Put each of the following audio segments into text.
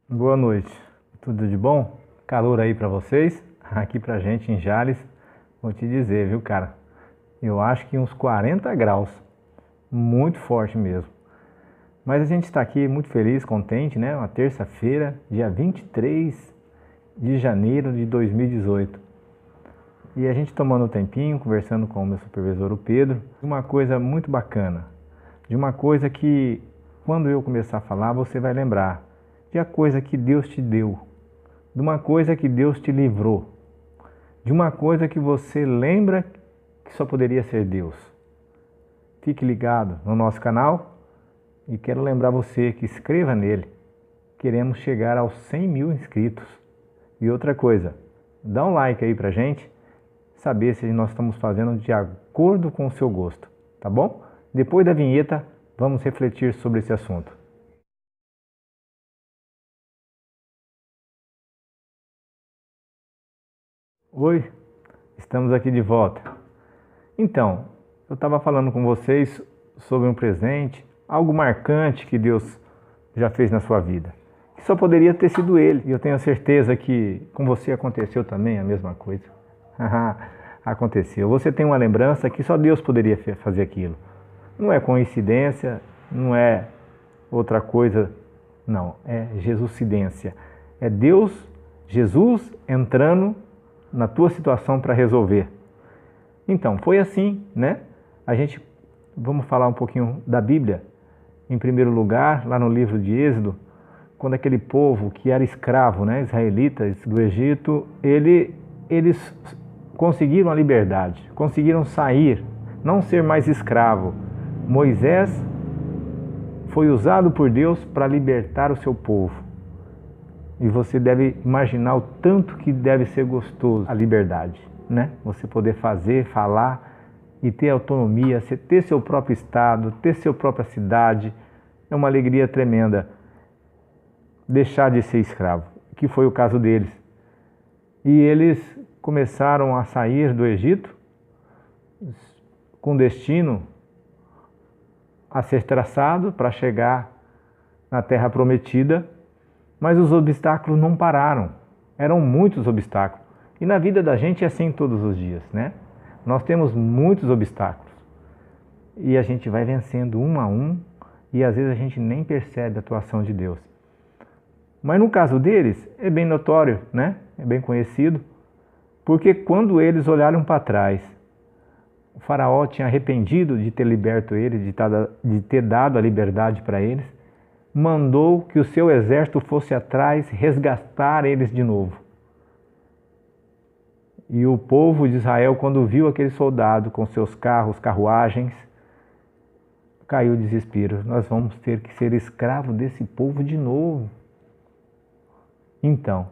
Boa noite, tudo de bom? Calor aí pra vocês? Aqui pra gente em Jales, vou te dizer, viu, cara? Eu acho que uns 40 graus, muito forte mesmo. Mas a gente está aqui muito feliz, contente, né? Uma terça-feira, dia 23 de janeiro de 2018. E a gente tomando um tempinho, conversando com o meu supervisor, o Pedro, de uma coisa muito bacana, de uma coisa que, quando eu começar a falar, você vai lembrar, de a coisa que Deus te deu, de uma coisa que Deus te livrou, de uma coisa que você lembra que só poderia ser Deus. Fique ligado no nosso canal e quero lembrar você que inscreva nele. Queremos chegar aos 100 mil inscritos. E outra coisa, dá um like aí pra gente, saber se nós estamos fazendo de acordo com o seu gosto, tá bom? Depois da vinheta, vamos refletir sobre esse assunto. Oi, estamos aqui de volta. Então, eu estava falando com vocês sobre um presente, algo marcante que Deus já fez na sua vida. Que só poderia ter sido Ele. E eu tenho certeza que com você aconteceu também a mesma coisa. Aconteceu. Você tem uma lembrança que só Deus poderia fazer aquilo. Não é coincidência, não é outra coisa, não. É Jesuscidência. É Deus, Jesus entrando na tua situação para resolver. Então, foi assim, né? Vamos falar um pouquinho da Bíblia. Em primeiro lugar, lá no livro de Êxodo, quando aquele povo que era escravo, né, israelitas do Egito, eles conseguiram a liberdade, conseguiram sair, não ser mais escravo. Moisés foi usado por Deus para libertar o seu povo. E você deve imaginar o tanto que deve ser gostoso a liberdade, né? Você poder fazer, falar e ter autonomia, ter seu próprio estado, ter sua própria cidade. É uma alegria tremenda deixar de ser escravo, que foi o caso deles. E eles começaram a sair do Egito com destino a ser traçado para chegar na Terra Prometida. Mas os obstáculos não pararam, eram muitos obstáculos. E na vida da gente é assim todos os dias, né? Nós temos muitos obstáculos. E a gente vai vencendo um a um, e às vezes a gente nem percebe a atuação de Deus. Mas no caso deles, é bem notório, né? É bem conhecido, porque quando eles olharam para trás, o faraó tinha arrependido de ter liberto eles, de ter dado a liberdade para eles, mandou que o seu exército fosse atrás resgatar eles de novo. E o povo de Israel, quando viu aquele soldado com seus carros, carruagens, caiu o desespero. Nós vamos ter que ser escravo desse povo de novo. Então,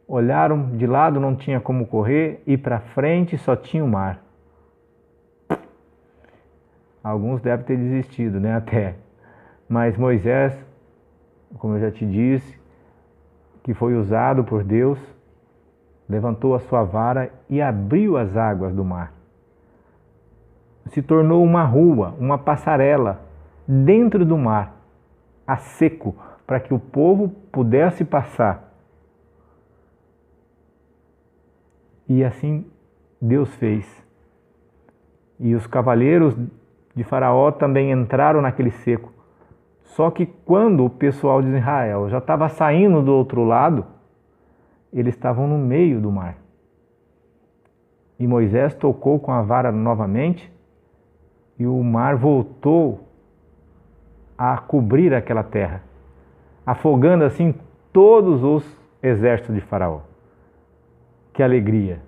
olharam de lado, não tinha como correr, e para frente só tinha o mar. Alguns devem ter desistido, né, até. Mas Moisés, como eu já te disse, que foi usado por Deus, levantou a sua vara e abriu as águas do mar. Se tornou uma rua, uma passarela dentro do mar, a seco, para que o povo pudesse passar. E assim Deus fez. E os cavaleiros de Faraó também entraram naquele seco. Só que quando o pessoal de Israel já estava saindo do outro lado, eles estavam no meio do mar. E Moisés tocou com a vara novamente, e o mar voltou a cobrir aquela terra, afogando assim todos os exércitos de Faraó. Que alegria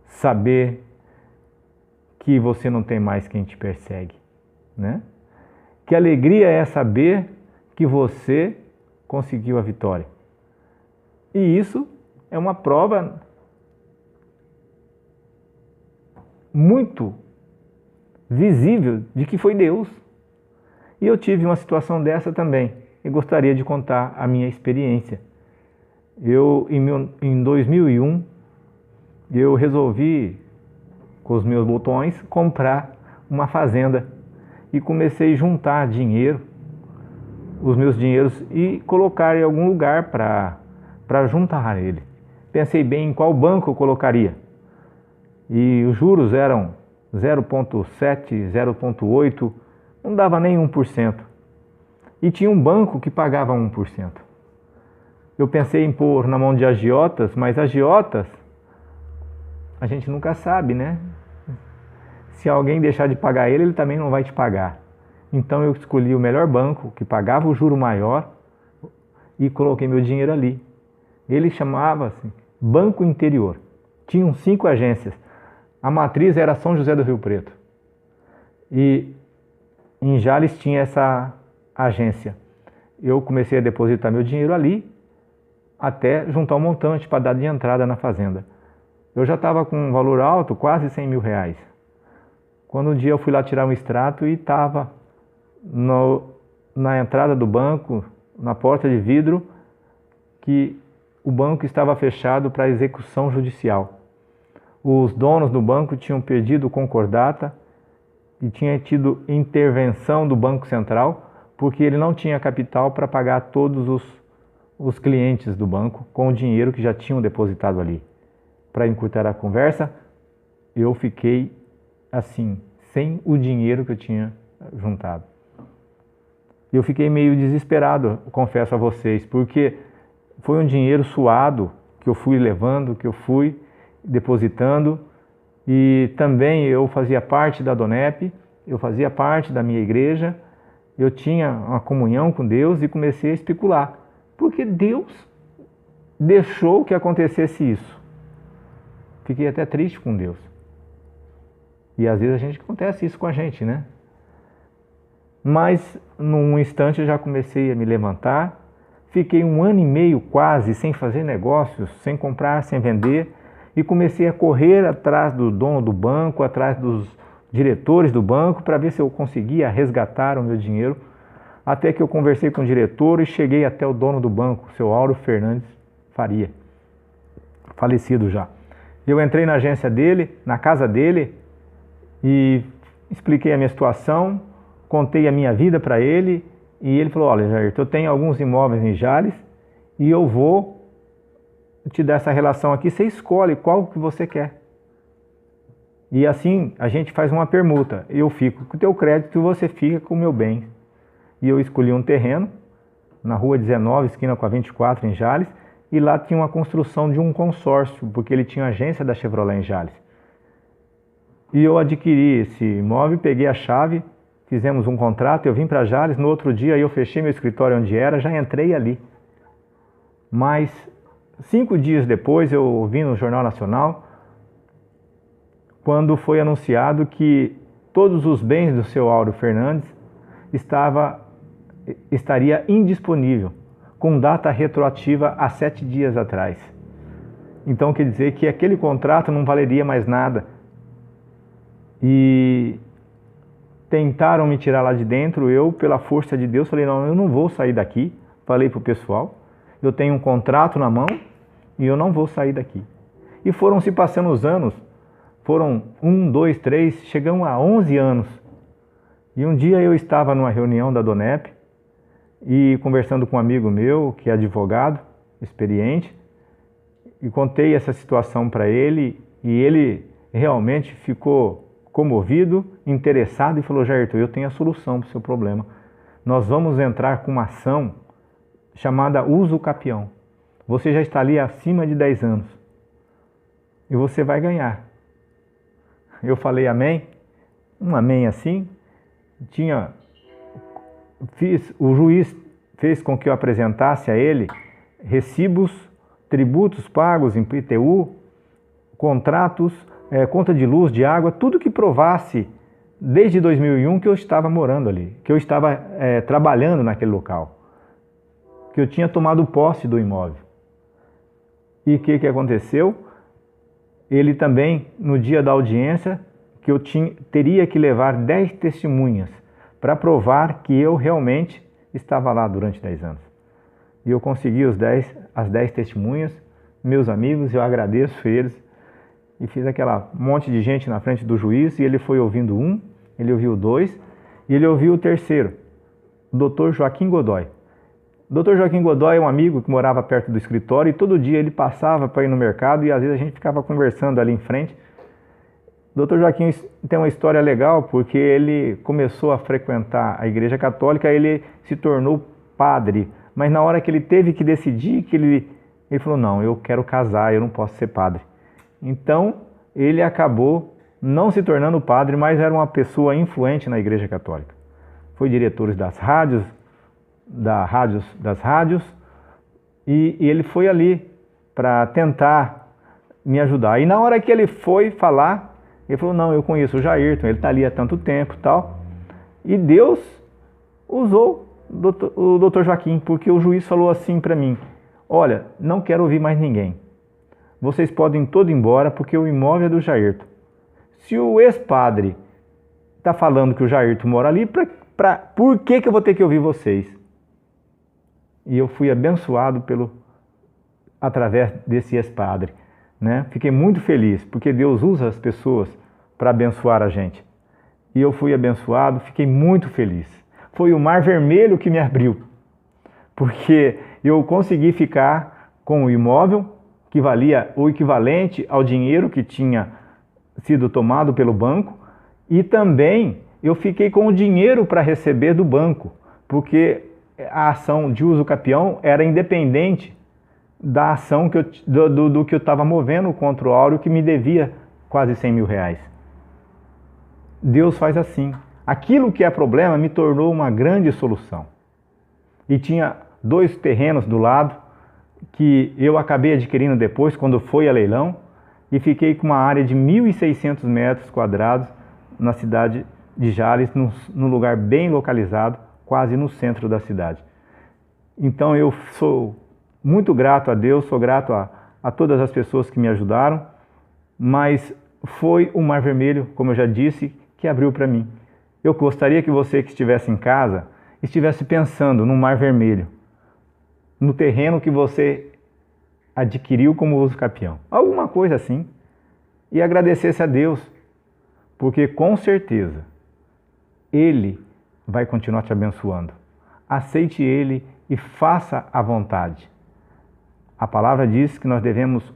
saber que você não tem mais quem te persegue, né? Que alegria é saber que você conseguiu a vitória. E isso é uma prova muito visível de que foi Deus. E eu tive uma situação dessa também e gostaria de contar a minha experiência. Em 2001, eu resolvi, com os meus botões, comprar uma fazenda. E comecei a juntar dinheiro, os meus dinheiros, e colocar em algum lugar para para juntar ele. Pensei bem em qual banco eu colocaria. E os juros eram 0,7, 0,8, não dava nem 1%. E tinha um banco que pagava 1%. Eu pensei em pôr na mão de agiotas, mas agiotas, a gente nunca sabe, né? Se alguém deixar de pagar ele, ele também não vai te pagar. Então eu escolhi o melhor banco, que pagava o juro maior, e coloquei meu dinheiro ali. Ele chamava-se Banco Interior. Tinham 5 agências. A matriz era São José do Rio Preto. E em Jales tinha essa agência. Eu comecei a depositar meu dinheiro ali, até juntar um montante para dar de entrada na fazenda. Eu já estava com um valor alto, quase 100 mil reais. Quando um dia eu fui lá tirar um extrato e estava na entrada do banco, na porta de vidro, que o banco estava fechado para execução judicial. Os donos do banco tinham pedido concordata e tinha tido intervenção do Banco Central, porque ele não tinha capital para pagar todos os clientes do banco com o dinheiro que já tinham depositado ali. Para encurtar a conversa, eu fiquei assim, sem o dinheiro que eu tinha juntado. Eu fiquei meio desesperado, confesso a vocês, porque foi um dinheiro suado que eu fui levando, que eu fui depositando, e também eu fazia parte da DONEP, eu fazia parte da minha igreja, eu tinha uma comunhão com Deus e comecei a especular, porque Deus deixou que acontecesse isso. Fiquei até triste com Deus. E às vezes acontece isso com a gente, né? Mas num instante eu já comecei a me levantar, fiquei 1 ano e meio quase sem fazer negócios, sem comprar, sem vender, e comecei a correr atrás do dono do banco, atrás dos diretores do banco, para ver se eu conseguia resgatar o meu dinheiro, até que eu conversei com o diretor e cheguei até o dono do banco, o seu Auro Fernandes Faria, falecido já. Eu entrei na agência dele, na casa dele, e expliquei a minha situação, contei a minha vida para ele, e ele falou: olha, Jair, eu tenho alguns imóveis em Jales e eu vou te dar essa relação aqui, você escolhe qual que você quer. E assim a gente faz uma permuta, eu fico com o teu crédito e você fica com o meu bem. E eu escolhi um terreno na rua 19, esquina com a 24 em Jales, e lá tinha uma construção de um consórcio, porque ele tinha agência da Chevrolet em Jales. E eu adquiri esse imóvel, peguei a chave, fizemos um contrato, eu vim para Jales, no outro dia eu fechei meu escritório onde era, já entrei ali. Mas 5 dias depois eu ouvi no Jornal Nacional, quando foi anunciado que todos os bens do seu Auro Fernandes estaria indisponível, com data retroativa a 7 dias atrás. Então quer dizer que aquele contrato não valeria mais nada. E tentaram me tirar lá de dentro, eu, pela força de Deus, falei: não, eu não vou sair daqui. Falei para o pessoal, eu tenho um contrato na mão e eu não vou sair daqui. E foram se passando os anos, foram 1, 2, 3, chegamos a 11 anos. E um dia eu estava numa reunião da DONEP e conversando com um amigo meu, que é advogado, experiente, e contei essa situação para ele, e ele realmente ficou comovido, interessado, e falou: Jair, eu tenho a solução para o seu problema. Nós vamos entrar com uma ação chamada uso capião. Você já está ali acima de 10 anos e você vai ganhar. Eu falei amém, um amém assim. O juiz fez com que eu apresentasse a ele recibos, tributos pagos em IPTU, contratos, conta de luz, de água, tudo que provasse desde 2001 que eu estava morando ali, que eu estava trabalhando naquele local, que eu tinha tomado posse do imóvel. E o que aconteceu? Ele também, no dia da audiência, que eu teria que levar 10 testemunhas para provar que eu realmente estava lá durante 10 anos. E eu consegui as 10 testemunhas, meus amigos, eu agradeço eles, e fiz aquela monte de gente na frente do juiz, e ele foi ouvindo um, ele ouviu 2, e ele ouviu o terceiro, o Dr. Joaquim Godoy. O Dr. Joaquim Godoy é um amigo que morava perto do escritório e todo dia ele passava para ir no mercado e às vezes a gente ficava conversando ali em frente. O Dr. Joaquim tem uma história legal porque ele começou a frequentar a Igreja Católica, ele se tornou padre, mas na hora que ele teve que decidir, ele falou, não, eu quero casar, eu não posso ser padre. Então ele acabou não se tornando padre, mas era uma pessoa influente na Igreja Católica. Foi diretor das rádios, e ele foi ali para tentar me ajudar. E na hora que ele foi falar, ele falou, não, eu conheço o Jairton, ele está ali há tanto tempo e tal. E Deus usou o Dr. Joaquim, porque o juiz falou assim para mim, olha, não quero ouvir mais ninguém. Vocês podem todos ir embora porque o imóvel é do Jairton. Se o ex-padre está falando que o Jairton mora ali, por que eu vou ter que ouvir vocês? E eu fui abençoado através desse ex-padre, né? Fiquei muito feliz, porque Deus usa as pessoas para abençoar a gente. E eu fui abençoado, fiquei muito feliz. Foi o Mar Vermelho que me abriu, porque eu consegui ficar com o imóvel que valia o equivalente ao dinheiro que tinha sido tomado pelo banco, e também eu fiquei com o dinheiro para receber do banco, porque a ação de uso capião era independente da ação do que eu estava movendo contra o Áureo, que me devia quase 100 mil reais. Deus faz assim. Aquilo que é problema me tornou uma grande solução. E tinha 2 terrenos do lado que eu acabei adquirindo depois, quando foi a leilão, e fiquei com uma área de 1.600 metros quadrados na cidade de Jales, num lugar bem localizado, quase no centro da cidade. Então eu sou muito grato a Deus, sou grato a todas as pessoas que me ajudaram, mas foi o Mar Vermelho, como eu já disse, que abriu para mim. Eu gostaria que você que estivesse em casa, estivesse pensando no Mar Vermelho, no terreno que você adquiriu como uso capião, alguma coisa assim, e agradecesse a Deus, porque com certeza Ele vai continuar te abençoando. Aceite Ele e faça a vontade. A palavra diz que nós devemos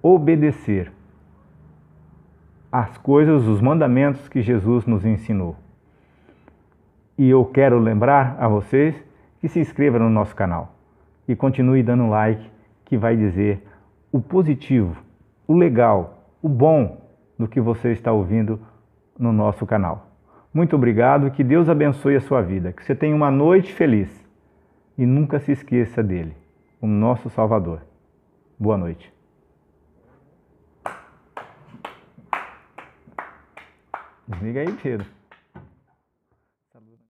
obedecer as coisas, os mandamentos que Jesus nos ensinou. E eu quero lembrar a vocês que se inscrevam no nosso canal e continue dando like, que vai dizer o positivo, o legal, o bom do que você está ouvindo no nosso canal. Muito obrigado, que Deus abençoe a sua vida, que você tenha uma noite feliz e nunca se esqueça dele, o nosso Salvador. Boa noite. Desliga aí, Pedro.